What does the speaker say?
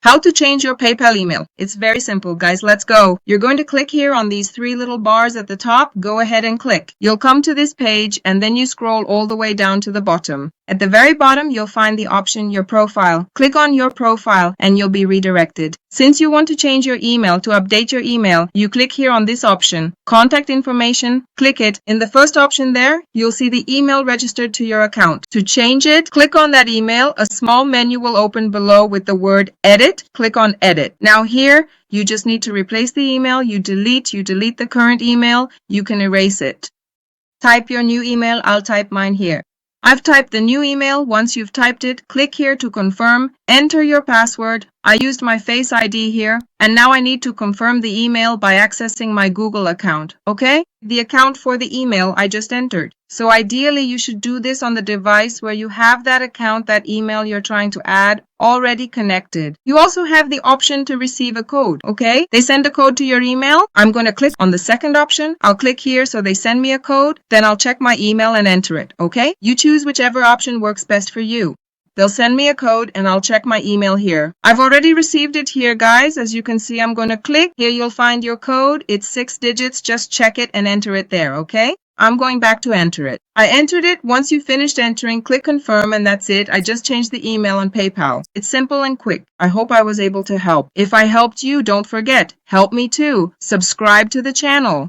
How to change your PayPal email. It's very simple, guys. Let's go. You're going to click here on these three little bars at the top. Go ahead and click. You'll come to this page and then you scroll all the way down to the bottom. At the very bottom, you'll find the option Your Profile. Click on Your Profile and you'll be redirected. Since you want to change your email, to update your email, you click here on this option, Contact Information. Click it. In the first option there, you'll see the email registered to your account. To change it, click on that email. A small menu will open below with the word Edit. Click on Edit. Now here, you just need to replace the email. You delete the current email. You can erase it. Type your new email. I'll type mine here. I've typed the new email. Once you've typed it, click here to confirm. Enter your password. I used my Face ID here. And now I need to confirm the email by accessing my Google account. Okay? The account for the email I just entered. So ideally, you should do this on the device where you have that account, that email you're trying to add, already connected. You also have the option to receive a code, okay? They send a code to your email. I'm going to click on the second option. I'll click here so they send me a code. Then I'll check my email and enter it, okay? You choose whichever option works best for you. They'll send me a code and I'll check my email here. I've already received it here, guys. As you can see, I'm going to click. Here you'll find your code. It's 6 digits. Just check it and enter it there, okay? I'm going back to enter it. I entered it. Once you finished entering, click confirm and that's it. I just changed the email on PayPal. It's simple and quick. I hope I was able to help. If I helped you, don't forget, help me too. Subscribe to the channel.